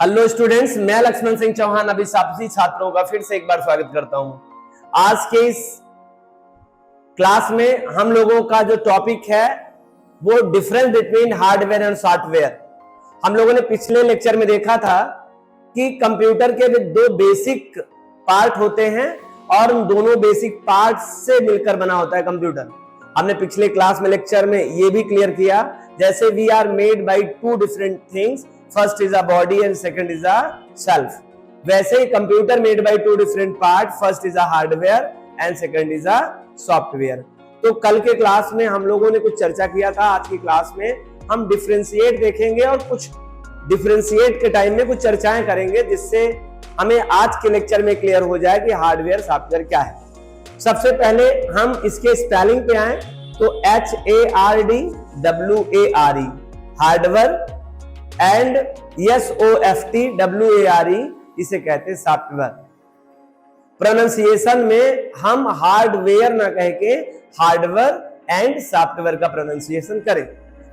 Hello students, मैं लक्ष्मण सिंह चौहान अभी सभी छात्रों का फिर से एक बार स्वागत करता हूं। आज के इस क्लास में हम लोगों का जो टॉपिक है वो difference between hardware and software. हम लोगों ने पिछले लेक्चर में देखा था कि कंप्यूटर के दो बेसिक पार्ट होते हैं और उन दोनों बेसिक पार्ट्स से मिलकर बना होता है कंप्यूटर। हमने पिछले क्लास में लेक्चर में ये भी क्लियर किया, जैसे we are made by two different things, first is a body and second is a self. वैसे ही computer made by two different part, first is a hardware and second is a software. तो कल के class में हम लोगों ने कुछ चर्चा किया था, आज की क्लास में हम डिफरेंशिएट देखेंगे और कुछ डिफरेंशिएट के टाइम में कुछ चर्चाएं करेंगे जिससे हमें आज के लेक्चर में क्लियर हो जाए कि हार्डवेयर सॉफ्टवेयर क्या है। सबसे पहले हम इसके स्पेलिंग पे आए तो HARDWARE हार्डवेयर एंड SOFTWARE इसे कहते हैं सॉफ्टवेयर। प्रोनाउंसिएशन में हम हार्डवेयर ना कह के हार्डवेयर एंड सॉफ्टवेयर का प्रोनाउंसिएशन करें।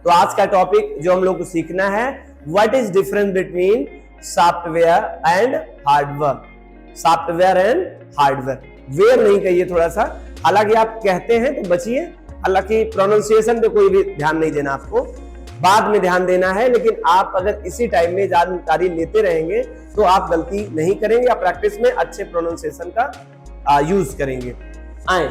तो आज का टॉपिक जो हम लोग को सीखना है, what is difference between software and hardware. Software and hardware, ware नहीं कहिए थोड़ा सा, हालांकि आप कहते हैं तो बचिए, हालांकि प्रोनाउंसिएशन पे कोई भी ध्यान नहीं देना, आपको बाद में ध्यान देना है। लेकिन आप अगर इसी टाइम में जानकारी लेते रहेंगे तो आप गलती नहीं करेंगे, आप प्रैक्टिस में अच्छे प्रोनाउंसिएशन का यूज करेंगे। आए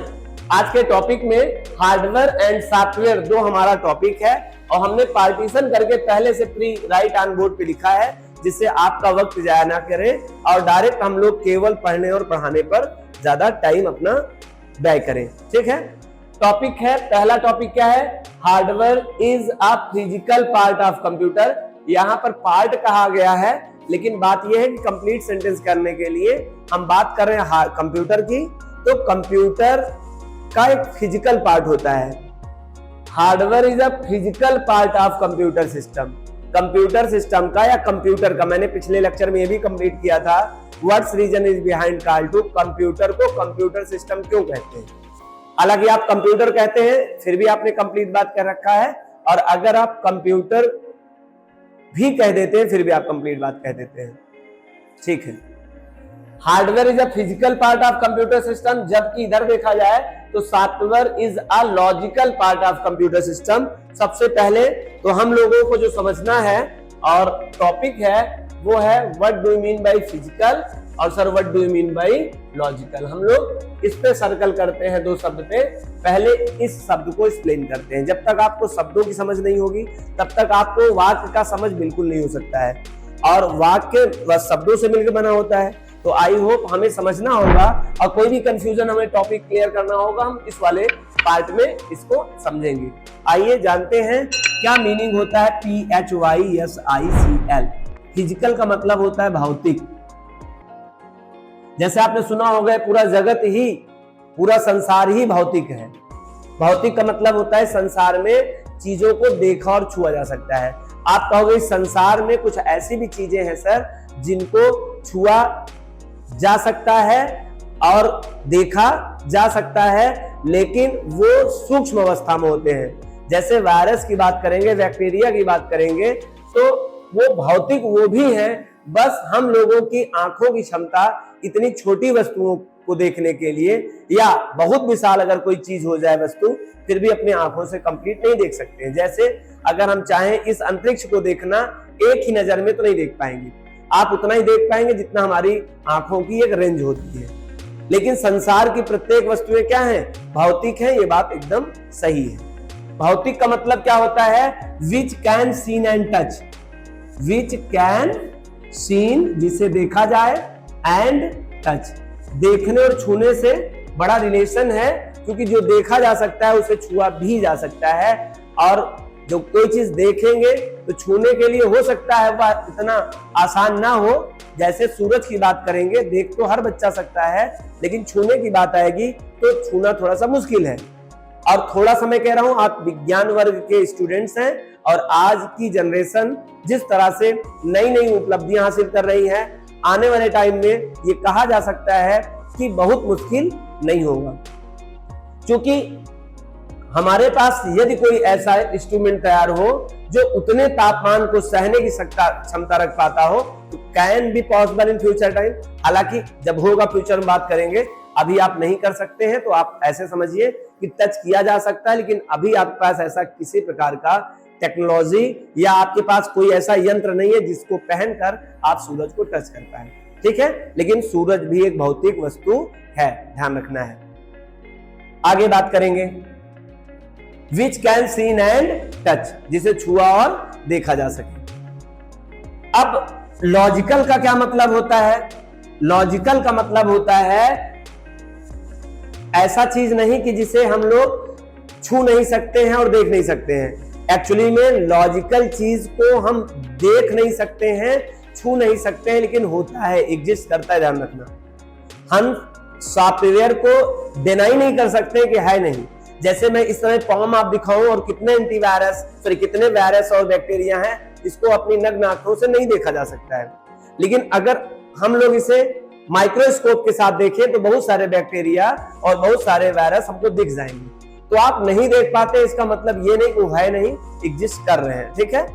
आज के टॉपिक में हार्डवेयर एंड सॉफ्टवेयर दो हमारा टॉपिक है और हमने पार्टीशन करके पहले से प्री राइट ऑन बोर्ड पे लिखा है, जिससे आपका वक्त जाया ना करें और डायरेक्ट हम लोग केवल पढ़ने और पढ़ाने पर ज्यादा टाइम अपना व्यय करें। ठीक है, टॉपिक है, पहला टॉपिक क्या है, hardware is a physical part of computer. यहाँ पर पार्ट कहा गया है, लेकिन बात यह है कि कंप्लीट सेंटेंस करने के लिए हम बात कर रहे हैं कंप्यूटर की, तो कंप्यूटर का एक फिजिकल पार्ट होता है। Hardware is a physical part of computer system. Computer system का या कंप्यूटर का, मैंने पिछले लेक्चर में ये भी कंप्लीट किया था, what's reason is behind call to, computer को कंप्यूटर सिस्टम क्यों कहते हैं। हालांकि आप कंप्यूटर कहते हैं फिर भी आपने कंप्लीट बात कर रखा है, और अगर आप कंप्यूटर भी कह देते हैं फिर भी आप कंप्लीट बात कह देते हैं। ठीक है, hardware is a physical part of computer system, जबकि इधर देखा जाए तो software is a logical part of computer system. सबसे पहले तो हम लोगों को जो समझना है और टॉपिक है वो है what do you mean by physical और sir what do you mean by logical. हम लोग इस पे सर्कल करते हैं दो शब्द पे, पहले इस शब्द को एक्सप्लेन करते हैं। जब तक आपको शब्दों की समझ नहीं होगी तब तक आपको वाक्य का समझ बिल्कुल नहीं हो सकता है, और वाक्य शब्दों से मिलकर बना होता है। तो आई होप हमें समझना होगा और कोई भी कंफ्यूजन हमें टॉपिक क्लियर करना होगा, हम इस वाले पार्ट में इसको समझेंगे। आइए जानते हैं क्या मीनिंग होता है PHYSICL। फिजिकल का मतलब होता है भौतिक। जैसे आपने सुना होगा पूरा जगत ही, पूरा संसार ही भौतिक है। भौतिक का मतलब होता है संसार में चीजों को देखा और छुआ जा सकता है। आप कहोगे संसार में कुछ ऐसी भी चीजें हैं सर जिनको छुआ जा सकता है और देखा जा सकता है, लेकिन वो सूक्ष्म अवस्था में होते हैं। जैसे वायरस की बात करेंगे, बैक्टीरिया की बात करेंगे, तो वो भौतिक वो भी है, बस हम लोगों की आंखों की क्षमता इतनी छोटी वस्तुओं को देखने के लिए, या बहुत विशाल अगर कोई चीज हो जाए वस्तु, फिर भी अपनी आंखों से कंप्लीट नहीं देख सकते हैं। जैसे अगर हम चाहें इस अंतरिक्ष को देखना, एक ही नजर में तो नहीं देख पाएंगे, आप उतना ही देख पाएंगे जितना हमारी आंखों की एक रेंज होती है। लेकिन संसार की प्रत्येक वस्तुएं क्या हैं, भौतिक हैं, ये बात एकदम सही है। भौतिक का मतलब क्या होता है, which can seen and touch. Which can seen, जिसे देखा जाए, एंड टच, देखने और छूने से बड़ा रिलेशन है, क्योंकि जो देखा जा सकता है उसे छुआ भी जा सकता है, और जो कोई चीज देखेंगे तो छूने के लिए हो सकता है वह इतना आसान ना हो। जैसे सूरज की बात करेंगे, देख तो हर बच्चा सकता है, लेकिन छूने की बात आएगी तो छूना थोड़ा सा मुश्किल है। और थोड़ा सा मैं कह रहा हूं, आप विज्ञान वर्ग के स्टूडेंट्स हैं और आज की जनरेशन जिस तरह से नई नई उपलब्धियां हासिल कर रही है, आने वाले टाइम में ये कहा जा सकता है कि बहुत मुश्किल नहीं होगा, क्योंकि हमारे पास यदि कोई ऐसा इंस्ट्रूमेंट तैयार हो जो उतने तापमान को सहने की क्षमता रख पाता हो, तो can be possible in future time. हालांकि जब होगा फ्यूचर में बात करेंगे, अभी आप नहीं कर सकते हैं, तो आप ऐसे समझिए कि टच किया जा सकता है, लेकिन अभी आपके पास ऐसा किसी प्रकार का टेक्नोलॉजी या आपके पास कोई ऐसा यंत्र नहीं है जिसको पहनकर आप सूरज को टच कर पाए। ठीक है, लेकिन सूरज भी एक भौतिक वस्तु है, ध्यान रखना है। आगे बात करेंगे which can seen and touch, जिसे छुआ और देखा जा सके। अब लॉजिकल का क्या मतलब होता है? लॉजिकल का मतलब होता है ऐसा चीज नहीं कि जिसे हम लोग छू नहीं सकते हैं और देख नहीं सकते हैं। एक्चुअली में लॉजिकल चीज को हम देख नहीं सकते हैं, छू नहीं सकते हैं, लेकिन होता है, एग्जिस्ट करता है, ध्यान रखना। हम सॉफ्टवेयर को डिनाई नहीं कर सकते कि है नहीं। जैसे मैं इस समय पॉम आप दिखाऊं और कितने एंटीवायरस कितने वायरस और बैक्टीरिया हैं, इसको अपनी नग्न आंखों से नहीं देखा जा सकता है। लेकिन अगर हम लोग इसे माइक्रोस्कोप के साथ देखें तो बहुत सारे बैक्टीरिया और बहुत सारे वायरस हमको दिख जाएंगे। तो आप नहीं देख पाते, इसका मतलब ये नहीं कि वो है नहीं, एग्जिस्ट कर रहे हैं। ठीक है,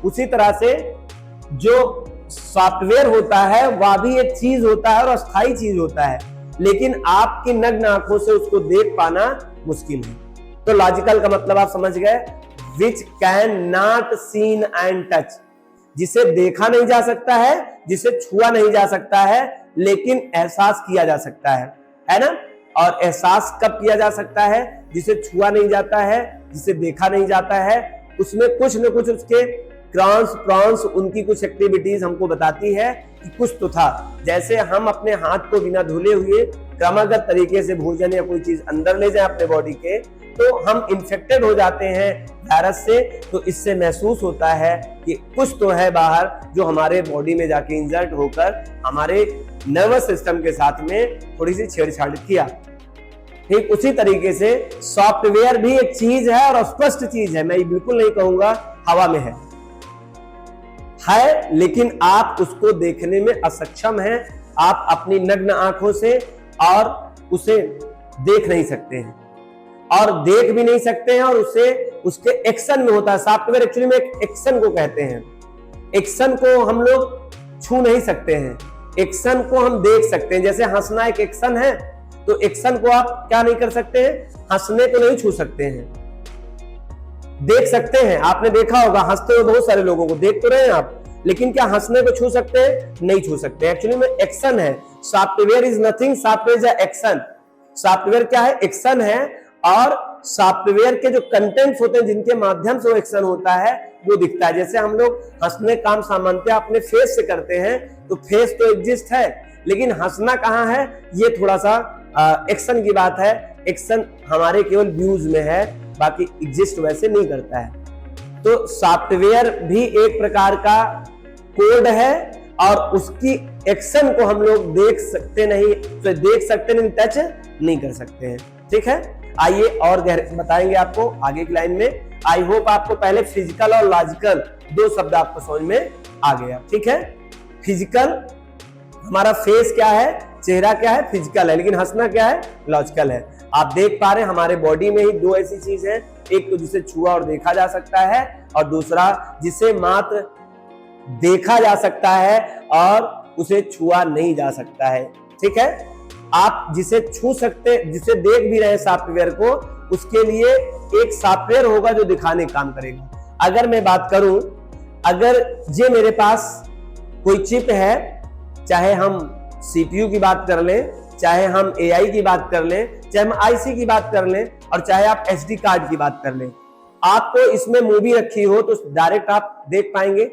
उसी तरह से जो सॉफ्टवेयर होता है वह भी एक चीज होता है और अस्थायी चीज होता है, लेकिन आपकी नग्न आंखों से उसको देख पाना मुश्किल है। तो लॉजिकल का मतलब आप समझ गए, which can not seen and touch, जिसे देखा नहीं जा सकता है, जिसे छुआ नहीं जा सकता है, लेकिन एहसास किया जा सकता है ना। और एहसास कब किया जा सकता है? जिसे छुआ नहीं जाता है, जिसे देखा नहीं जाता है, उसमें कुछ न कुछ उसके क्रॉन्स प्रॉन्स उनकी कुछ एक्टिविटीज हमको बताती है कि कुछ तो था। जैसे हम अपने हाथ को बिना धुले हुए क्रमागत तरीके से भोजन या कोई चीज अंदर ले जाए अपने बॉडी के, तो हम इन्फेक्टेड हो जाते हैं वायरस से। तो इससे महसूस होता है कि कुछ तो है बाहर जो हमारे बॉडी में जाके इंजर्ट होकर हमारे नर्वस सिस्टम के साथ में थोड़ी सी छेड़छाड़ किया। ठीक उसी तरीके से सॉफ्टवेयर भी एक चीज है और स्पष्ट चीज है, मैं ये बिल्कुल नहीं कहूंगा हवा में है, लेकिन आप उसको देखने में असक्षम हैं। आप अपनी नग्न आंखों से और उसे देख नहीं सकते हैं, और देख भी नहीं सकते हैं, और उसे उसके एक्शन में होता है। सॉफ्टवेयर एक्चुअली में एक एक्शन को कहते हैं। एक्शन को हम लोग छू नहीं सकते हैं, एक्शन को हम देख सकते हैं। जैसे हंसना एक एक्शन है, तो एक्शन को आप क्या नहीं कर सकते हैं? हंसने को नहीं छू सकते हैं, देख सकते हैं। आपने देखा होगा हंसते हुए बहुत सारे लोगों को, देख तो रहे हैं आप, लेकिन क्या हंसने को छू सकते हैं? नहीं छू सकते। एक्चुअली में एक्शन है। Software is nothing, software is action. Software क्या है? एक्शन है। और सॉफ्टवेयर के जो कंटेंट्स होते हैं जिनके माध्यम से वो एक्शन होता है वो दिखता है। जैसे हम लोग हंसने काम सामान्यतः अपने फेस से करते हैं, तो फेस तो एग्जिस्ट है, लेकिन हंसना कहाँ है? ये थोड़ा सा एक्शन की बात है। एक्शन हमारे केवल व्यूज में है, बाकी एग्जिस्ट वैसे नहीं करता है। तो सॉफ्टवेयर भी एक प्रकार का कोड है, और उसकी एक्शन को हम लोग देख सकते नहीं, तो देख सकते नहीं, टच नहीं कर सकते हैं। ठीक है, आइए और बताएंगे आपको आगे की लाइन में। आई होप आपको पहले फिजिकल और लॉजिकल दो शब्द आपको समझ में आ गया। ठीक है, फिजिकल हमारा फेस क्या है, चेहरा क्या है, फिजिकल है, लेकिन हंसना क्या है, लॉजिकल है। आप देख पा रहे हैं हमारे बॉडी में ही दो ऐसी चीज है, एक तो जिसे छुआ और देखा जा सकता है, और दूसरा जिसे मात्र देखा जा सकता है और उसे छुआ नहीं जा सकता है। ठीक है, आप जिसे छू सकते, जिसे देख भी रहे हैं सॉफ्टवेयर को, उसके लिए एक सॉफ्टवेयर होगा जो दिखाने का काम करेगा। अगर मैं बात करूं, अगर ये मेरे पास कोई चिप है, चाहे हम सीपीयू की बात कर लें, चाहे हम एआई की बात कर लें, चाहे हम आईसी की बात कर लें, और चाहे आप एसडी कार्ड की बात कर लें, आपको इसमें मूवी रखी हो तो डायरेक्ट आप देख पाएंगे।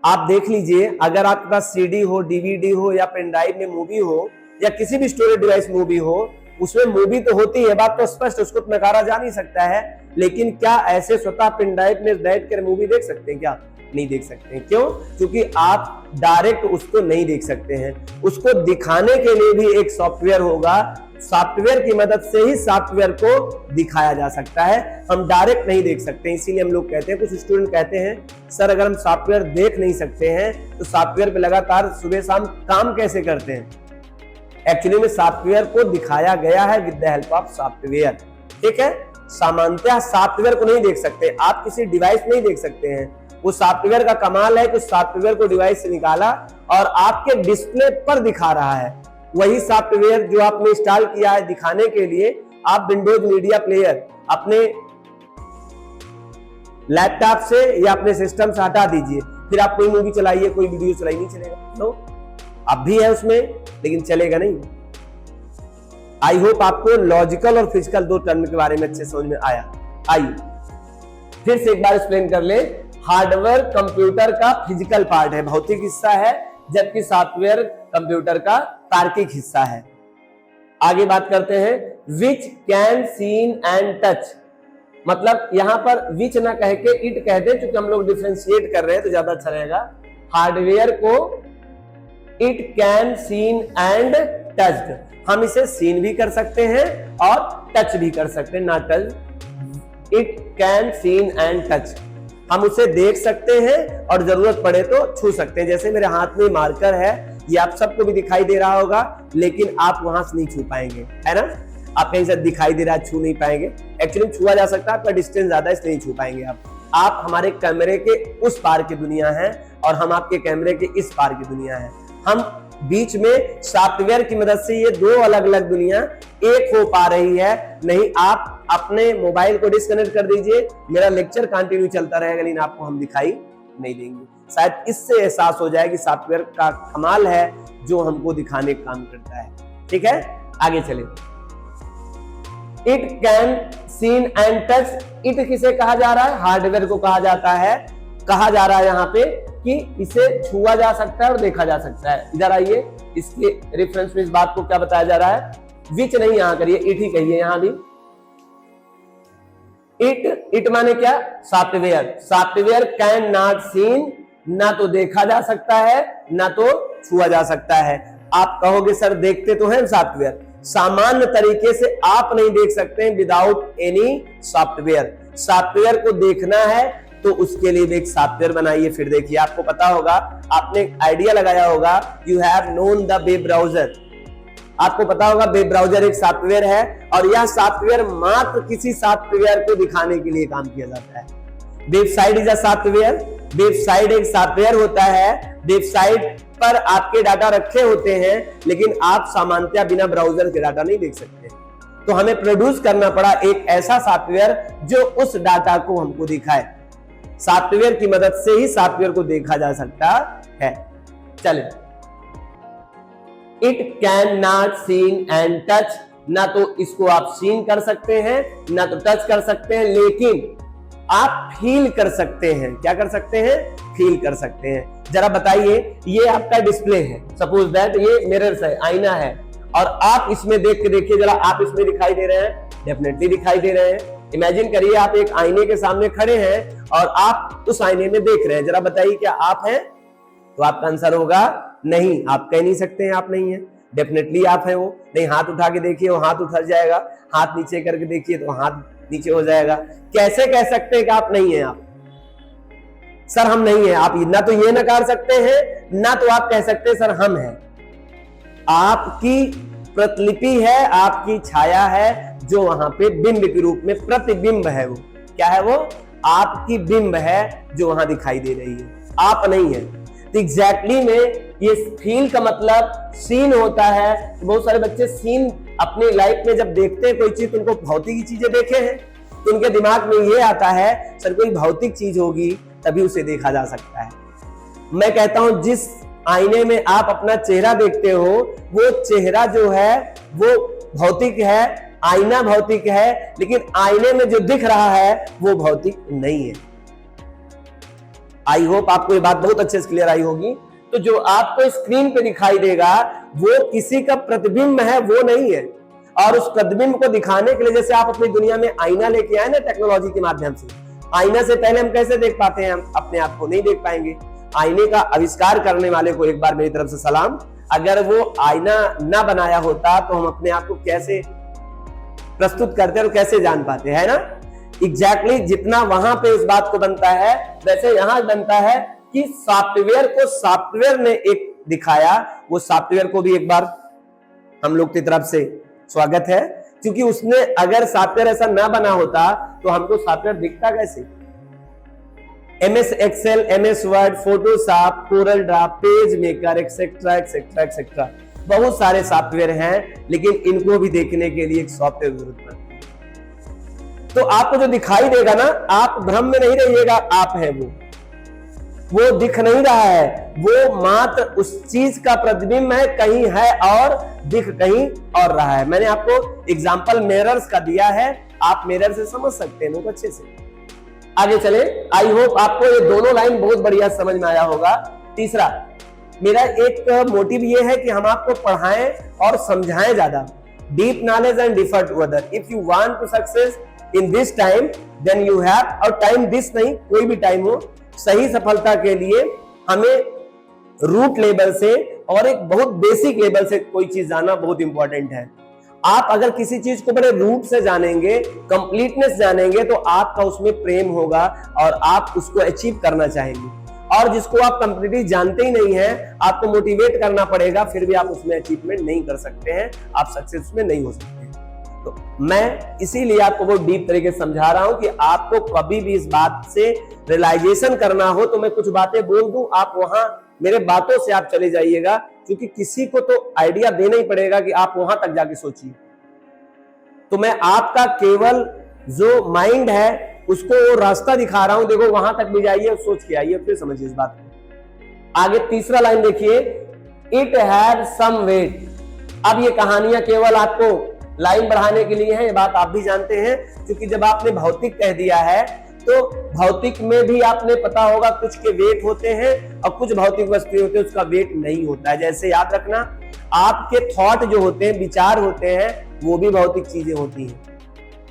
आप देख लीजिए, अगर आपके पास सीडी हो, डीवीडी हो, या पेन ड्राइव में मूवी हो, या किसी भी स्टोरेज डिवाइस मूवी हो, उसमें मूवी तो होती है, बात तो स्पष्ट, उसको तो नकारा जा नहीं सकता है। लेकिन क्या ऐसे स्वतः पेन ड्राइव में बैठ कर मूवी देख सकते हैं? क्या नहीं देख सकते। क्यों? क्योंकि आप डायरेक्ट उसको नहीं देख सकते हैं। उसको दिखाने के लिए भी एक सॉफ्टवेयर होगा। सॉफ्टवेयर की मदद से ही सॉफ्टवेयर को दिखाया जा सकता है, हम डायरेक्ट नहीं देख सकते। इसीलिए हम लोग कहते हैं, कुछ स्टूडेंट कहते हैं सर अगर हम सॉफ्टवेयर देख नहीं सकते हैं तो सॉफ्टवेयर पे लगातार सुबह शाम काम कैसे करते हैं? एक्चुअली में सॉफ्टवेयर को दिखाया गया है with the help of software. ठीक है, सामान्यतः सॉफ्टवेयर को नहीं देख सकते, आप किसी डिवाइस नहीं देख सकते हैं। वो सॉफ्टवेयर का कमाल है कि सॉफ्टवेयर को डिवाइस से निकाला और आपके डिस्प्ले पर दिखा रहा है। वही सॉफ्टवेयर जो आपने इंस्टॉल किया है दिखाने के लिए, आप विंडोज मीडिया प्लेयर अपने लैपटॉप से या अपने सिस्टम से हटा दीजिए, फिर आप कोई मूवी चलाइए, कोई वीडियो चलाइए, नहीं चलेगा। नो, अब भी है उसमें लेकिन चलेगा नहीं। आई होप आपको लॉजिकल और फिजिकल दो टर्म के बारे में अच्छे समझ में आया। आइए फिर से एक बार एक्सप्लेन कर ले। हार्डवेयर कंप्यूटर का फिजिकल पार्ट है, भौतिक हिस्सा है, जबकि सॉफ्टवेयर कंप्यूटर का तार्किक हिस्सा है। आगे बात करते हैं, which can seen and touch. मतलब यहां पर विच ना कह के इट कह दे, क्योंकि हम लोग डिफरेंशिएट कर रहे हैं तो ज्यादा अच्छा रहेगा। हार्डवेयर को it can seen and touched, हम इसे सीन भी कर सकते हैं और टच भी कर सकते हैं, ना touch. It can seen and touch, हम उसे देख सकते हैं और जरूरत पड़े तो छू सकते हैं। जैसे मेरे हाथ में मार्कर है, ये आप सबको भी दिखाई दे रहा होगा, लेकिन आप वहां से नहीं छू पाएंगे, है ना। आप कहीं से दिखाई दे रहा है, छू नहीं पाएंगे। एक्चुअली छुआ जा सकता है, आपका डिस्टेंस ज्यादा है इसलिए नहीं छू पाएंगे आप हमारे कैमरे के उस पार की दुनिया है और हम आपके कैमरे के इस पार की दुनिया है। हम बीच में सॉफ्टवेयर की मदद से ये दो अलग अलग दुनिया एक हो पा रही है। नहीं, आप अपने मोबाइल को डिस्कनेक्ट कर दीजिए, मेरा लेक्चर कंटिन्यू चलता रहेगा, लेकिन आपको हम दिखाई नहीं देंगे। शायद इससे एहसास हो जाए कि सॉफ्टवेयर का कमाल है जो हमको दिखाने का काम करता है। ठीक है, आगे चले। It can seen and touch, it किसे कहा जा रहा है? हार्डवेयर को कहा जाता है। कहा जा रहा है यहाँ पे कि इसे छुआ जा सकता है और देखा जा सकता है। इधर आइए, इसके रेफरेंस में इस बात को क्या बताया जा रहा है? विच नहीं यहां करिए, इट ही कहिए यहां भी। इट माने क्या? Software. Software can not seen, ना तो देखा जा सकता है ना तो छुआ जा सकता है। आप कहोगे सर देखते तो हैं सॉफ्टवेयर, सामान्य तरीके से आप नहीं देख सकते हैं विदाउट एनी सॉफ्टवेयर। सॉफ्टवेयर को देखना है तो उसके लिए भी एक सॉफ्टवेयर बनाइए। फिर देखिए, आपको पता होगा, आपने एक आइडिया लगाया होगा, you have known the web browser. आपको पता होगा वेब ब्राउजर एक सॉफ्टवेयर है और यह सॉफ्टवेयर मात्र किसी सॉफ्टवेयर को दिखाने के लिए काम किया जाता है। Website is a software. Website एक सॉफ्टवेयर होता है। वेबसाइट पर आपके डाटा रखे होते हैं, लेकिन आप सामान्यतः बिना ब्राउजर के डाटा नहीं देख सकते। तो हमें प्रोड्यूस करना पड़ा एक ऐसा सॉफ्टवेयर जो उस डाटा को हमको दिखाए। सॉफ्टवेयर की मदद से ही सॉफ्टवेयर को देखा जा सकता है। चले, it can not seen and touch, ना तो इसको आप सीन कर सकते हैं ना तो टच कर सकते हैं, लेकिन आप फील कर सकते हैं। क्या कर सकते हैं? फील कर सकते हैं। जरा बताइए, ये आपका डिस्प्ले है, सपोज दैट ये मिरर्स है, आईना है, और आप इसमें देख के देखिए जरा, आप इसमें दिखाई दे रहे हैं? डेफिनेटली दिखाई दे रहे हैं। इमेजिन करिए आप एक आईने के सामने खड़े हैं और आप उस आईने में देख रहे हैं। जरा बताइए क्या आप हैं? तो आपका आंसर होगा नहीं। आप कह नहीं सकते हैं आप नहीं है, डेफिनेटली आप हैं वो। नहीं, हाथ उठा के देखिए, वो हाथ उठा जाएगा। हाथ नीचे करके देखिए तो हाथ नीचे हो जाएगा। कैसे कह सकते हैं कि आप नहीं है? आप सर हम नहीं है, आप ना तो ये नकार सकते हैं ना तो आप कह सकते हैं सर हम हैं। आपकी प्रतिलिपि है, आपकी छाया है, जो वहां पे बिंब के रूप में प्रतिबिंब है। वो क्या है? वो आपकी बिंब है जो वहां दिखाई दे रही है, आप नहीं है। तो एग्जैक्टली में ये फील का मतलब सीन होता है। तो बहुत सारे बच्चे सीन अपनी लाइफ में जब देखते हैं कोई चीज, तो उनको भौतिक चीजें देखे हैं तो उनके दिमाग में ये आता है सर कोई भौतिक चीज होगी तभी उसे देखा जा सकता है। मैं कहता हूं जिस आईने में आप अपना चेहरा देखते हो, वो चेहरा जो है वो भौतिक है, आईना भौतिक है, लेकिन आईने में जो दिख रहा है वो भौतिक नहीं है। आई होप आपको ये बात बहुत अच्छे से क्लियर आई होगी। तो जो आपको स्क्रीन पे दिखाई देगा वो किसी का प्रतिबिंब है, वो नहीं है। और उस प्रतिबिंब को दिखाने के लिए, जैसे आप अपनी दुनिया में आईना लेके आए ना टेक्नोलॉजी के माध्यम से, आईना से पहले हम कैसे देख पाते हैं? हम अपने आप को नहीं देख पाएंगे। आईने का आविष्कार करने वाले को एक बार मेरी तरफ से सलाम। अगर वो आईना ना बनाया होता तो हम अपने आप को कैसे प्रस्तुत करते और कैसे जान पाते, है ना। एग्जैक्टली जितना वहां पे इस बात को बनता है, वैसे यहां बनता है कि सॉफ्टवेयर को सॉफ्टवेयर ने एक दिखाया। वो सॉफ्टवेयर को भी एक बार हम लोग की तरफ से स्वागत है। क्योंकि उसने अगर सॉफ्टवेयर ऐसा ना बना होता तो हमको सॉफ्टवेयर दिखता कैसे? MS Excel, MS Word, Photoshop, CorelDRAW, PageMaker, etcetera etcetera etcetera, बहुत सारे सॉफ्टवेयर हैं, लेकिन इनको भी देखने के लिए एक सॉफ्टवेयर जरूरत पड़ती है। तो आपको जो दिखाई देगा ना, आप भ्रम में नहीं रहिएगा, आप है वो दिख नहीं रहा है, वो मात्र उस चीज का प्रतिबिंब है, कहीं है और दिख कहीं और रहा है। मैंने आपको एग्जांपल मिरर्स का दिया है, आप मिरर से समझ सकते हैं बहुत अच्छे से। आगे चले, आई होप आपको ये दोनों लाइन बहुत बढ़िया समझ में आया होगा। तीसरा, मेरा एक मोटिव ये है कि हम आपको पढ़ाएं और समझाएं ज्यादा। Deep knowledge and differ to other. If you want to success in this time then you have, और टाइम दिस नहीं, कोई भी टाइम हो, सही सफलता के लिए हमें रूट लेवल से और एक बहुत बेसिक लेवल से कोई चीज जानना बहुत इंपॉर्टेंट है। आप अगर किसी चीज को बड़े रूट से जानेंगे, कंप्लीटनेस जानेंगे, तो आपका उसमें प्रेम होगा और आप उसको अचीव करना चाहेंगे। और जिसको आप कंप्लीटली जानते ही नहीं है, आपको मोटिवेट करना पड़ेगा, फिर भी आप उसमें अचीवमेंट नहीं कर सकते हैं, आप सक्सेस में नहीं हो सकते हैं। तो मैं इसीलिए आपको बहुत डीप तरीके से समझा रहा हूं कि आपको कभी भी इस बात से रियलाइजेशन करना हो तो मैं कुछ बातें बोल दूं, आप वहां मेरे बातों से आप चले जाइएगा, क्योंकि किसी को तो आइडिया देना ही पड़ेगा कि आप वहां तक जाके सोचिए। तो मैं आपका केवल जो माइंड है उसको वो रास्ता दिखा रहा हूं, देखो वहां तक भी जाइए, सोच के आइए, फिर समझिए इस बात को। आगे तीसरा लाइन देखिए, इट हैड सम वेट। अब ये कहानियां केवल आपको लाइन बढ़ाने के लिए है, ये बात आप भी जानते हैं, क्योंकि जब आपने भौतिक कह दिया है तो भौतिक में भी आपने पता होगा कुछ के वेट होते हैं और कुछ भौतिक वस्तुएं होते हैं उसका वेट नहीं होता है। जैसे याद रखना, आपके थॉट जो होते हैं, विचार होते हैं, वो भी भौतिक चीजें होती हैं।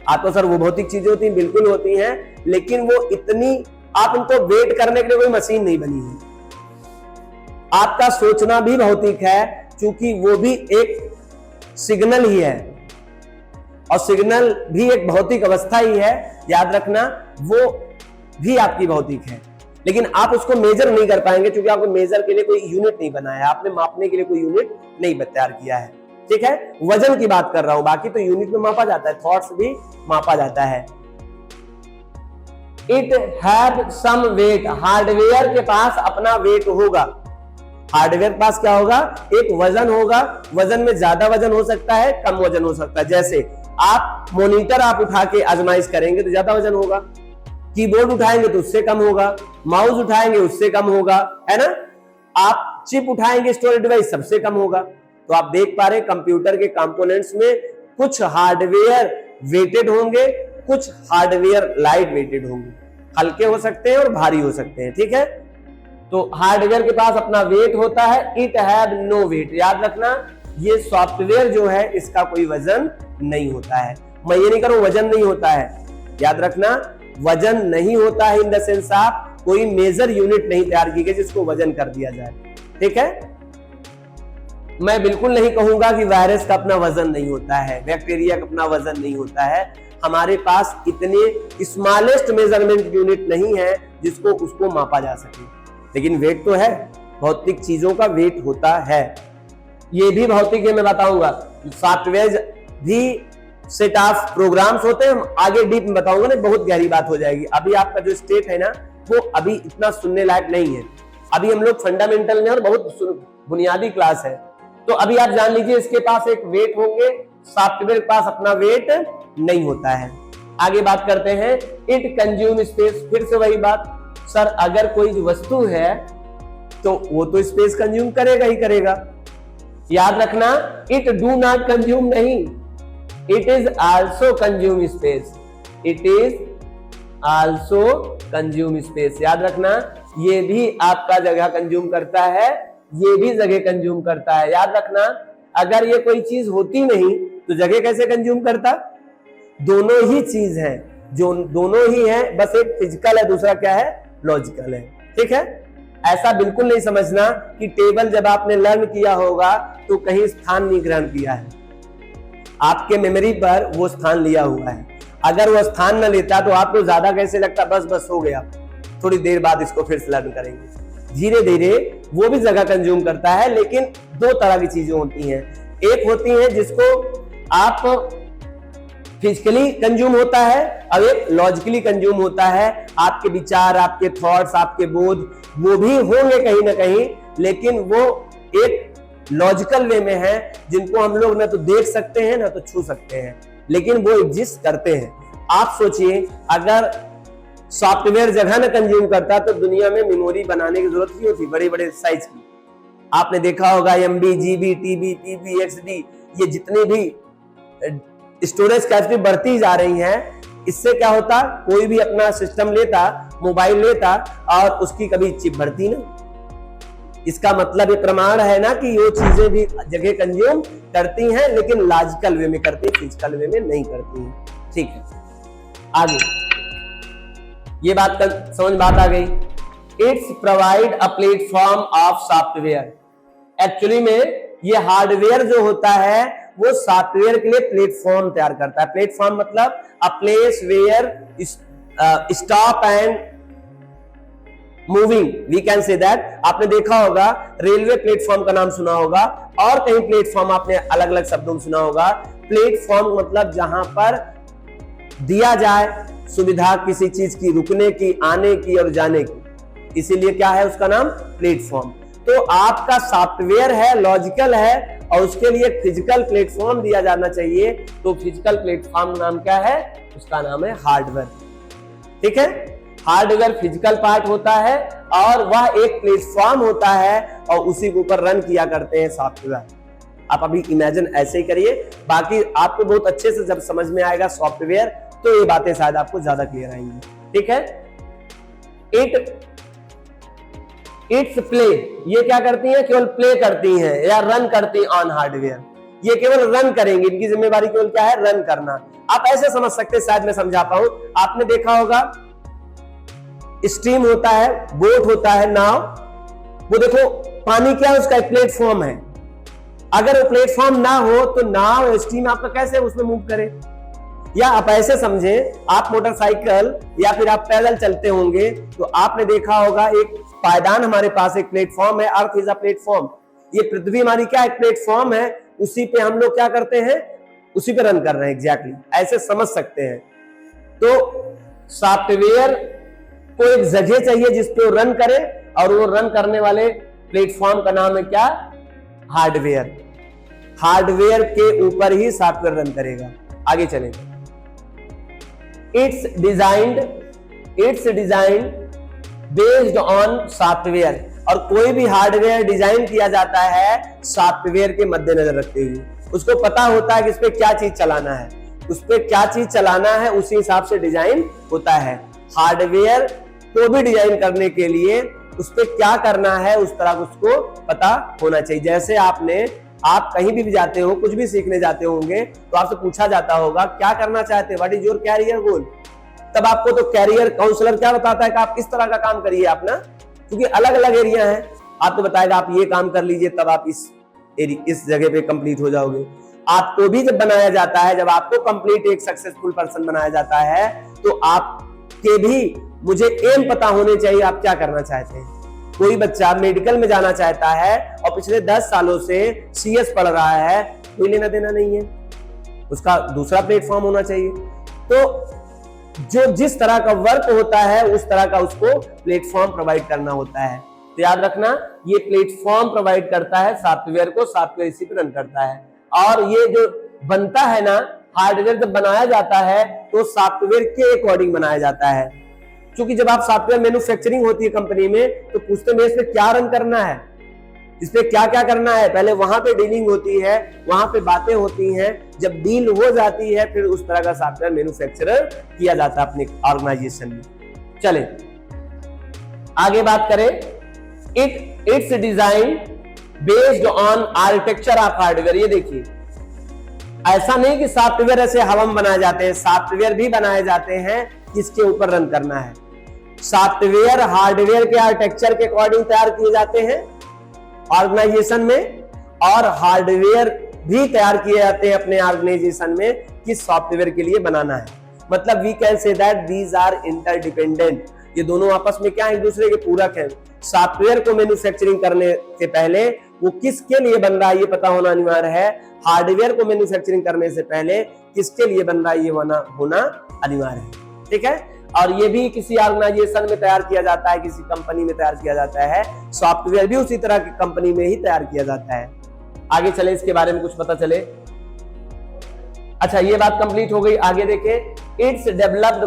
आपको सर वो भौतिक चीजें होती हैं, बिल्कुल होती हैं, लेकिन वो इतनी, आप उनको वेट करने के लिए कोई मशीन नहीं बनी है। आपका सोचना भी भौतिक है, क्योंकि वो भी एक सिग्नल ही है, और सिग्नल भी एक भौतिक अवस्था ही है, याद रखना, वो भी आपकी भौतिक है, लेकिन आप उसको मेजर नहीं कर पाएंगे, क्योंकि आपको मेजर के लिए कोई यूनिट नहीं बनाया है, आपने मापने के लिए कोई यूनिट नहीं तैयार किया है। ठीक है, वजन की बात कर रहा हूं, बाकी तो यूनिट में मापा जाता है, थॉट्स भी मापा जाता है। It have some weight, hardware के पास अपना वेट होगा। हार्डवेयर के पास क्या होगा? एक वजन होगा। वजन में ज्यादा वजन हो सकता है, कम वजन हो सकता है। जैसे आप मॉनिटर आप उठा के आजमाइश करेंगे तो ज्यादा वजन होगा, कीबोर्ड उठाएंगे तो उससे कम होगा, माउस उठाएंगे उससे कम होगा, है ना। आप चिप उठाएंगे, स्टोरेज डिवाइस, सबसे कम होगा। तो आप देख पा रहे कंप्यूटर के कंपोनेंट्स में कुछ हार्डवेयर वेटेड होंगे, कुछ हार्डवेयर लाइट वेटेड होंगे, हल्के हो सकते हैं और भारी हो सकते हैं। ठीक है, तो हार्डवेयर के पास अपना वेट होता है। इट हैव नो वेट, याद रखना, ये सॉफ्टवेयर जो है इसका कोई वजन नहीं होता है। मैं ये नहीं करूं वजन नहीं होता है, याद रखना, वजन नहीं होता है इन द सेंस आप कोई मेजर यूनिट नहीं तैयार की गई जिसको वजन कर दिया जाए। ठीक है, मैं बिल्कुल नहीं कहूंगा कि वायरस का अपना वजन नहीं होता है, बैक्टीरिया का अपना वजन नहीं होता है। हमारे पास इतने स्मॉलेस्ट मेजरमेंट यूनिट नहीं है जिसको उसको मापा जा सके, लेकिन वेट तो है, भौतिक चीजों का वेट होता है। ये भी भौतिक है, मैं बताऊंगा। सॉफ्टवेयर भी सेट ऑफ प्रोग्राम्स होते हैं, आगे डीप में बताऊंगा ना, बहुत गहरी बात हो जाएगी। अभी आपका जो स्टेट है ना, वो अभी इतना सुनने लायक नहीं है। अभी हम लोग फंडामेंटल में और बहुत बुनियादी क्लास है, तो अभी आप जान लीजिए इसके पास एक वेट होंगे, सॉफ्टवेयर के पास अपना वेट नहीं होता है। आगे बात करते हैं, इट कंज्यूम स्पेस। फिर से वही बात, सर अगर कोई वस्तु है तो वो तो स्पेस कंज्यूम करेगा ही करेगा। याद रखना, इट डू नॉट कंज्यूम नहीं, it is also consume space, it is also consume space. याद रखना, ये भी आपका जगह कंज्यूम करता है, ये भी जगह कंज्यूम करता है। याद रखना, अगर ये कोई चीज होती नहीं तो जगह कैसे कंज्यूम करता? दोनों ही चीज है, जो दोनों ही है, बस एक फिजिकल है, दूसरा क्या है? लॉजिकल है। ठीक है, ऐसा बिल्कुल नहीं समझना कि टेबल जब आपने लर्न किया होगा तो कहीं स्थान नहीं ग्रहण किया है, आपके मेमोरी पर वो स्थान लिया हुआ है। अगर वो स्थान न लेता तो आपको ज्यादा कैसे लगता? बस बस हो गया, थोड़ी देर बाद इसको फिर से लर्न करेंगे। धीरे धीरे वो भी जगह कंज्यूम करता है, लेकिन दो तरह की चीजें होती हैं। एक होती है जिसको आप फिजिकली कंज्यूम होता है और एक लॉजिकली कंज्यूम होता है। आपके विचार, आपके थॉट्स, आपके बोध वो भी होंगे कहीं ना कहीं, लेकिन वो एक लॉजिकल वे में है, जिनको हम लोग ना तो देख सकते हैं ना तो छू सकते हैं, लेकिन वो एग्जिस्ट करते हैं। आप सोचिए, अगर सॉफ्टवेयर जगह ना कंज्यूम करता तो दुनिया में मेमोरी बनाने की जरूरत नहीं होती बड़े बड़े साइज की। आपने देखा होगा MB, GB, TB, PB, XD, ये जितने भी स्टोरेज कैपेसिटी बढ़ती जा रही है, इससे क्या होता, कोई भी अपना सिस्टम लेता, मोबाइल लेता और उसकी कभी चिप बढ़ती ना। इसका मतलब ये प्रमाण है ना कि वो चीजें भी जगह कंज्यूम करती हैं, लेकिन लॉजिकल वे में करती, फिजिकल वे में नहीं करती हैं। ठीक है, आगे ये बात समझ बात आ गई। It's provide a platform of software. Actually में ये हार्डवेयर जो होता है वो सॉफ्टवेयर के लिए प्लेटफॉर्म तैयार करता है। प्लेटफॉर्म मतलब a place where stop and moving, we can say that. आपने देखा होगा रेलवे प्लेटफॉर्म का नाम सुना होगा, और कहीं प्लेटफॉर्म आपने अलग अलग शब्दों में सुना होगा। प्लेटफॉर्म मतलब जहां पर दिया जाए सुविधा किसी चीज की, रुकने की, आने की और जाने की, इसीलिए क्या है उसका नाम प्लेटफॉर्म। तो आपका सॉफ्टवेयर है, लॉजिकल है, और उसके लिए फिजिकल प्लेटफॉर्म दिया जाना चाहिए। तो फिजिकल प्लेटफॉर्म नाम क्या है, उसका नाम है हार्डवेयर। ठीक है, हार्डवेयर फिजिकल पार्ट होता है और वह एक प्लेटफॉर्म होता है और उसी के ऊपर रन किया करते हैं सॉफ्टवेयर। आप अभी इमेजिन ऐसे ही करिए, बाकी आपको बहुत अच्छे से जब समझ में आएगा सॉफ्टवेयर तो ये बातें शायद आपको ज्यादा क्लियर आएंगी। ठीक है, इट्स प्ले, ये क्या करती हैं, केवल प्ले करती हैं या रन करती हैं ऑन हार्डवेयर। ये केवल रन करेंगे, इनकी जिम्मेदारी केवल क्या है, रन करना। आप ऐसे समझ सकते हैं, शायद मैं समझा पाऊं। आपने देखा होगा स्ट्रीम होता है, बोट होता है, नाव, वो देखो पानी क्या है, उसका एक प्लेटफॉर्म है। अगर वो प्लेटफॉर्म ना हो तो नाव, स्ट्रीम आपका कैसे उसमें मूव करे। या आप ऐसे समझे, आप मोटरसाइकिल या फिर आप पैदल चलते होंगे तो आपने देखा होगा एक पायदान हमारे पास एक प्लेटफॉर्म है, अर्थ इज अ प्लेटफॉर्म। ये पृथ्वी हमारी क्या एक प्लेटफॉर्म है, उसी पे हम लोग क्या करते हैं, उसी पे रन कर रहे हैं। एग्जैक्टली ऐसे समझ सकते हैं। तो सॉफ्टवेयर को एक जगह चाहिए जिसपे वो रन करे, और वो रन करने वाले प्लेटफॉर्म का नाम है क्या, हार्डवेयर। हार्डवेयर के ऊपर ही सॉफ्टवेयर रन करेगा। आगे चलेंगे। It's designed based on software, और कोई भी हार्डवेयर डिजाइन किया जाता है सॉफ्टवेयर के मद्देनजर रखते हुए। उसको पता होता है कि इस पे क्या चीज चलाना है, उस पे क्या चीज चलाना है, उसी हिसाब से डिजाइन होता है। हार्डवेयर को भी डिजाइन करने के लिए उस पे क्या करना है उस तरह उसको पता होना चाहिए। जैसे आप कहीं भी जाते हो, कुछ भी सीखने जाते होंगे तो आपसे पूछा जाता होगा क्या करना चाहते हैं, व्हाट इज योर कैरियर गोल। तब आपको तो कैरियर काउंसलर क्या बताता है कि आप इस तरह का काम करिए आप ना, क्योंकि अलग अलग एरिया है। आपको बताएगा आप ये काम कर लीजिए, तब आप इस जगह पे कंप्लीट हो जाओगे। आपको भी जब बनाया जाता है, जब आपको कंप्लीट एक सक्सेसफुल पर्सन बनाया जाता है, तो आपके भी मुझे एम पता होने चाहिए आप क्या करना चाहते हैं। कोई बच्चा मेडिकल में जाना चाहता है और पिछले 10 सालों से CS पढ़ रहा है, कोई लेना देना नहीं है, उसका दूसरा प्लेटफॉर्म होना चाहिए। तो जो जिस तरह का वर्क होता है उस तरह का उसको प्लेटफॉर्म प्रोवाइड करना होता है। तो याद रखना, ये प्लेटफॉर्म प्रोवाइड करता है सॉफ्टवेयर को, सॉफ्टवेयर इसी पे रन करता है। और ये जो बनता है ना, हार्डवेयर जब बनाया जाता है तो सॉफ्टवेयर के अकॉर्डिंग बनाया जाता है। क्योंकि जब आप सॉफ्टवेयर मैन्युफैक्चरिंग होती है कंपनी में, तो पूछते हैं इस पे क्या रन करना है, इस पे क्या क्या करना है। पहले वहां पे डीलिंग होती है, वहां पे बातें होती हैं, जब डील हो जाती है फिर उस तरह का सॉफ्टवेयर मैन्युफैक्चरर किया जाता है अपने ऑर्गेनाइजेशन में। चले आगे बात करें। It's design based on architecture of hardware. ये देखिए, ऐसा नहीं कि सॉफ्टवेयर ऐसे हवा में बनाए जाते हैं, सॉफ्टवेयर भी बनाए जाते हैं किसके ऊपर रन करना है। सॉफ्टवेयर हार्डवेयर के आर्किटेक्चर के अकॉर्डिंग तैयार किए जाते हैं ऑर्गेनाइजेशन में, और हार्डवेयर भी तैयार किए जाते हैं अपने ऑर्गेनाइजेशन में किस सॉफ्टवेयर के लिए बनाना है। मतलब we can say that these are interdependent. ये दोनों आपस में क्या एक दूसरे के पूरक हैं। सॉफ्टवेयर को मैन्युफैक्चरिंग करने से पहले वो किसके लिए बन रहा है ये पता होना अनिवार्य है। हार्डवेयर को मैन्युफैक्चरिंग करने से पहले किसके लिए बन रहा है ये होना अनिवार्य है, ठीक है। और ये भी किसी ऑर्गेनाइजेशन में तैयार किया जाता है, किसी कंपनी में तैयार किया जाता है। सॉफ्टवेयर भी उसी तरह की कंपनी में ही तैयार किया जाता है। आगे चले, इसके बारे में कुछ पता चले। अच्छा, ये बात कंप्लीट हो गई। आगे देखें, it is developed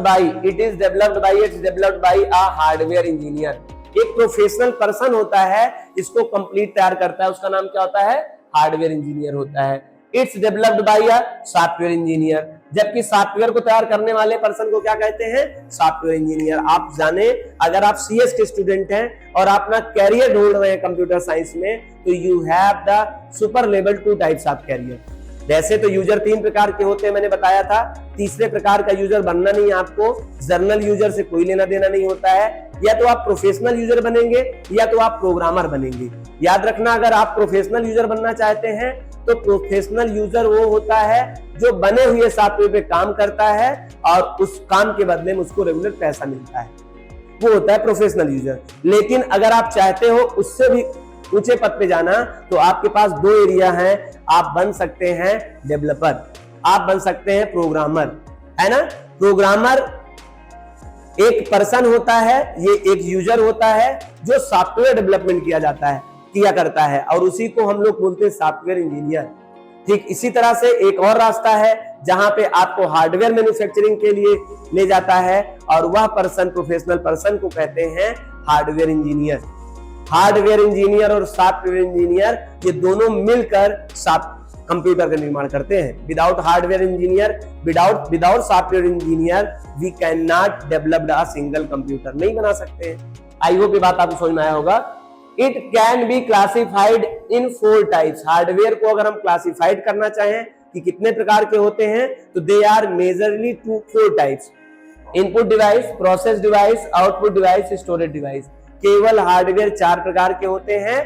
by a hardware engineer. एक प्रोफेशनल पर्सन होता है, इसको कंप्लीट तैयार करता है, उसका नाम क्या होता है? हार्डवेयर इंजीनियर होता है। It's developed by a software engineer, जबकि सॉफ्टवेयर को तैयार करने वाले पर्सन को क्या कहते हैं? Software engineer. आप जाने, अगर आप सीएस के स्टूडेंट हैं और आप अपना कैरियर ढूंढ रहे हैं कंप्यूटर साइंस में, तो you have the super level 2 types of career. वैसे तो यूजर 3 प्रकार के होते हैं, मैंने बताया था। तीसरे प्रकार का यूजर बनना नहीं है आपको। जर्नल यूजर से कोई लेना देना नहीं होता है। या तो आप प्रोफेशनल यूजर बनेंगे या तो आप प्रोग्रामर बनेंगे। याद रखना, अगर आप प्रोफेशनल यूजर बनना चाहते हैं तो प्रोफेशनल यूजर वो होता है जो बने हुए सॉफ्टवेयर पे काम करता है और उस काम के बदले में उसको रेगुलर पैसा मिलता है, वो होता है प्रोफेशनल यूजर। लेकिन अगर आप चाहते हो उससे भी ऊंचे पद पे जाना, तो आपके पास 2 एरिया हैं। आप बन सकते हैं डेवलपर, आप बन सकते हैं प्रोग्रामर, है ना। प्रोग्रामर एक पर्सन होता है, ये एक यूजर होता है जो सॉफ्टवेयर डेवलपमेंट किया करता है, और उसी को हम लोग बोलते हैं सॉफ्टवेयर इंजीनियर। ठीक इसी तरह से एक और रास्ता है जहां पे आपको हार्डवेयर मैन्युफैक्चरिंग के लिए ले जाता है, और वह पर्सन, प्रोफेशनल पर्सन को कहते हैं हार्डवेयर इंजीनियर। हार्डवेयर इंजीनियर और सॉफ्टवेयर इंजीनियर ये दोनों मिलकर कंप्यूटर का निर्माण करते हैं। Without hardware engineer, without software engineer we can not develop a single computer, नहीं बना सकते हैं। आई होप ये बात आपको समझ में आया होगा। It can be classified in 4 types. Hardware को अगर हम क्लासिफाइड करना चाहें कि कितने प्रकार के होते हैं, तो they are majorly 4 types. Input device, process device, output device, storage device. केवल हार्डवेयर 4 प्रकार के होते हैं,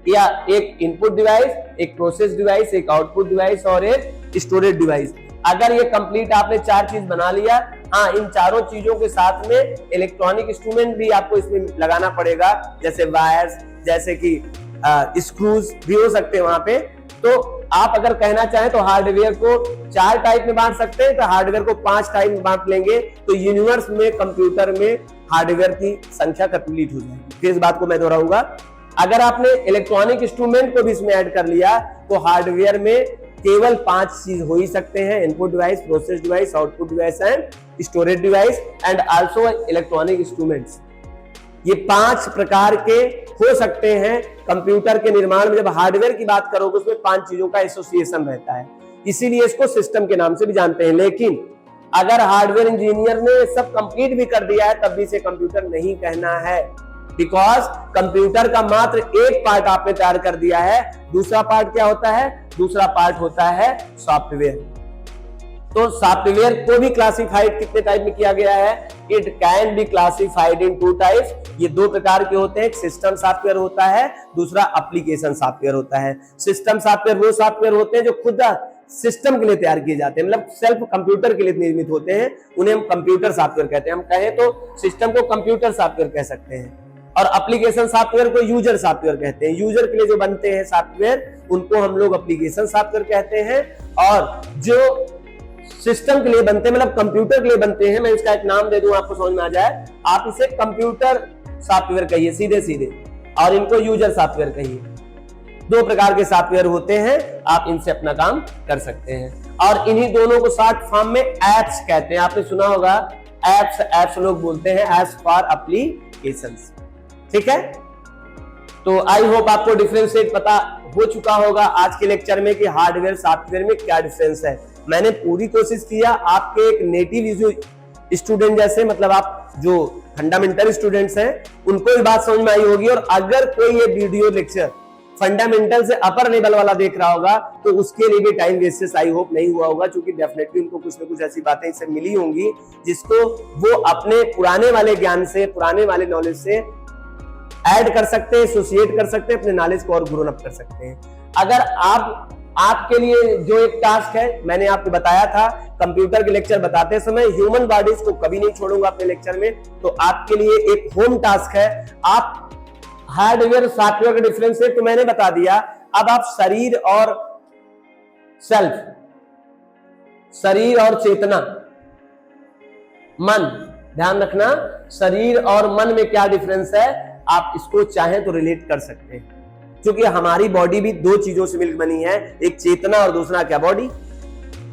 या एक इनपुट डिवाइस, एक प्रोसेस डिवाइस, एक आउटपुट डिवाइस और एक स्टोरेज डिवाइस। अगर ये कंप्लीट आपने 4 चीज बना लिया, हाँ, इन चारों चीजों के साथ में इलेक्ट्रॉनिक इंस्ट्रूमेंट भी आपको इसमें लगाना पड़ेगा, जैसे वायर्स, जैसे कि स्क्रूज भी हो सकते हैं वहां पे। तो आप अगर कहना चाहें तो हार्डवेयर को 4 टाइप में बांट सकते हैं, तो हार्डवेयर को 5 टाइप में बांट लेंगे, तो यूनिवर्स में, कंप्यूटर में हार्डवेयर की संख्या कंप्लीट हो जाएगी। फिर इस बात को मैं दोहराऊंगा, अगर आपने इलेक्ट्रॉनिक इंस्ट्रूमेंट को भी इसमें ऐड कर लिया, तो हार्डवेयर में केवल 5 चीज हो ही सकते हैं: input device, process device, output device and storage device and also electronic instruments. ये 5 प्रकार के हो सकते हैं कंप्यूटर के निर्माण में। जब हार्डवेयर की बात करोगे उसमें 5 चीजों का एसोसिएशन रहता है, इसीलिए इसको सिस्टम के नाम से भी जानते हैं। लेकिन अगर हार्डवेयर इंजीनियर ने सब कंप्लीट भी कर दिया है, तब भी इसे कंप्यूटर नहीं कहना है, बिकॉज कंप्यूटर का मात्र एक पार्ट आपने तैयार कर दिया है। दूसरा पार्ट क्या होता है? दूसरा पार्ट होता है सॉफ्टवेयर। तो सॉफ्टवेयर को भी क्लासिफाइड कितने टाइप में किया गया है? It can be classified in 2 types. ये 2 प्रकार के होते हैं, एक सिस्टम सॉफ्टवेयर होता है, दूसरा एप्लीकेशन सॉफ्टवेयर होता है। सिस्टम सॉफ्टवेयर वो सॉफ्टवेयर होते हैं जो खुद सिस्टम के लिए तैयार किए जाते हैं, मतलब सेल्फ कंप्यूटर के लिए निर्मित होते हैं, उन्हें हम कंप्यूटर सॉफ्टवेयर कहते हैं। हम कहें तो सिस्टम को कंप्यूटर सॉफ्टवेयर कह सकते हैं, और एप्लीकेशन सॉफ्टवेयर को यूजर सॉफ्टवेयर कहते हैं। यूजर के लिए जो बनते हैं सॉफ्टवेयर, उनको हम लोग एप्लीकेशन सॉफ्टवेयर कहते हैं, और जो सिस्टम के लिए बनते हैं, मतलब कंप्यूटर के लिए बनते हैं, मैं इसका एक नाम दे दूं आपको समझ में आ जाए, आप इसे कंप्यूटर सॉफ्टवेयर कहिए सीधे, और इनको यूजर सॉफ्टवेयर कहिए। 2 प्रकार के सॉफ्टवेयर होते हैं, आप इनसे अपना काम कर सकते हैं, और इन्हीं दोनों को शॉर्ट फॉर्म में एप्स कहते हैं। आपने सुना होगा एप्स लोग बोलते हैं, एप्स फॉर एप्लीकेशंस। ठीक है, तो आई होप आपको डिफरेंशिएट पता हो चुका होगा आज के लेक्चर में कि हार्डवेयर सॉफ्टवेयर में क्या डिफरेंस है। मैंने पूरी कोशिश किया आपके एक नेटिव स्टूडेंट जैसे, मतलब आप जो फंडामेंटल स्टूडेंट्स हैं उनको भी बात समझ में आई होगी, और अगर कोई ये वीडियो लेक्चर फंडामेंटल से अपर लेवल वाला देख रहा होगा तो उसके लिए भी टाइम वेस्टेज आई होप नहीं हुआ होगा, क्योंकि डेफिनेटली उनको कुछ ना कुछ ऐसी बातें इससे मिली होंगी जिसको वो अपने पुराने वाले ज्ञान से, पुराने वाले नॉलेज से ऐड कर सकते हैं, एसोसिएट कर सकते हैं, अपने नॉलेज को और ग्रोन अप कर सकते हैं। अगर आपके लिए जो एक टास्क है, मैंने आपको बताया था कंप्यूटर के लेक्चर बताते समय ह्यूमन बॉडीज को कभी नहीं छोड़ूंगा अपने लेक्चर में, तो आपके लिए एक होम टास्क है, आप हार्डवेयर सॉफ्टवेयर का डिफरेंस है तो मैंने बता दिया। अब आप शरीर और सेल्फ, शरीर और चेतना, मन, ध्यान रखना शरीर और मन में क्या डिफरेंस है, आप इसको चाहें तो रिलेट कर सकते हैं। क्योंकि हमारी बॉडी भी दो चीजों से मिलकर बनी है, एक चेतना और दूसरा क्या, बॉडी।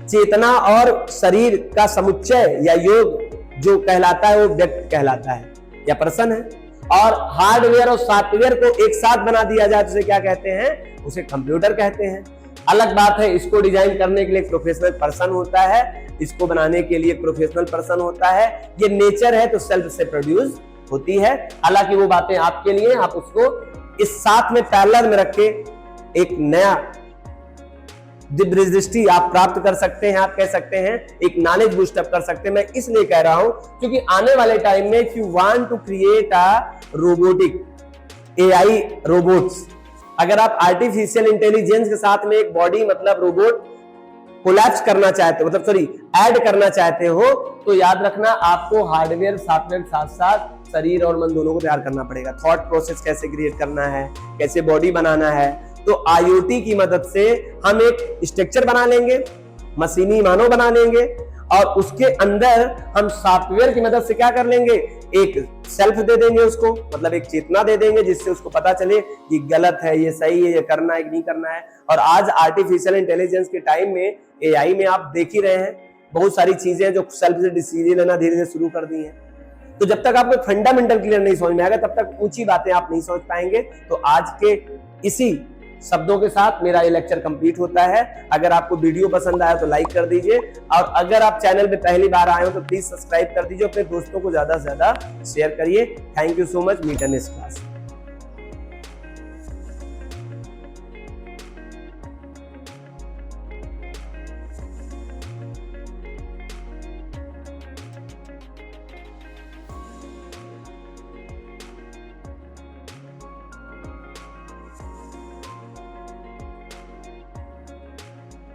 चेतना और शरीर का समुच्चय या योग जो कहलाता है वो व्यक्ति कहलाता है या पर्सन है। और हार्डवेयर और सॉफ्टवेयर को एक साथ बना दिया जाए तो उसे क्या कहते हैं, उसे कंप्यूटर कहते हैं। अलग बात है, इसको डिजाइन करने के लिए एक प्रोफेशनल पर्सन होता है, इसको बनाने के लिए एक प्रोफेशनल पर्सन होता है। ये नेचर है तो सेल्फ से प्रोड्यूस होती है। हालांकि वो बातें आपके लिए, आप उसको इस साथ में पैरेलल में रख के एक नया दृष्टि आप प्राप्त कर सकते हैं। आप कह सकते हैं एक नॉलेज बूस्ट अप कर सकते हैं। मैं इसलिए कह रहा हूं क्योंकि आने वाले टाइम में if you want to create a robotic AI robots, अगर आप आर्टिफिशियल इंटेलिजेंस के साथ में एक बॉडी मतलब रोबोट कोलैप्स करना चाहते हो, मतलब सॉरी ऐड करना चाहते हो, तो याद रखना आपको हार्डवेयर सॉफ्टवेयर के साथ साथ शरीर और मन दोनों को तैयार करना पड़ेगा। थॉट प्रोसेस कैसे क्रिएट करना है, कैसे बॉडी बनाना है। तो आईओटी की मदद से हम एक स्ट्रक्चर बना लेंगे, मशीनी मानव बना लेंगे और उसके अंदर हम सॉफ्टवेयर की मदद से क्या कर लेंगे, एक सेल्फ दे देंगे उसको, मतलब एक चेतना दे देंगे जिससे उसको पता चले कि गलत है, ये सही है, ये करना है कि नहीं करना है। और आज आर्टिफिशियल इंटेलिजेंस के टाइम में, एआई में आप देख ही रहे हैं बहुत सारी चीजें जो सेल्फ से डिसीजन लेना धीरे धीरे शुरू कर दी है। तो जब तक आपको फंडामेंटल क्लियर नहीं समझ में आएगा तब तक ऊंची बातें आप नहीं समझ पाएंगे। तो आज के इसी शब्दों के साथ मेरा ये लेक्चर कंप्लीट होता है। अगर आपको वीडियो पसंद आया तो लाइक कर दीजिए और अगर आप चैनल पे पहली बार आए हो तो प्लीज सब्सक्राइब कर दीजिए, अपने दोस्तों को ज्यादा से ज्यादा शेयर करिए। Thank you so much, meet in next class.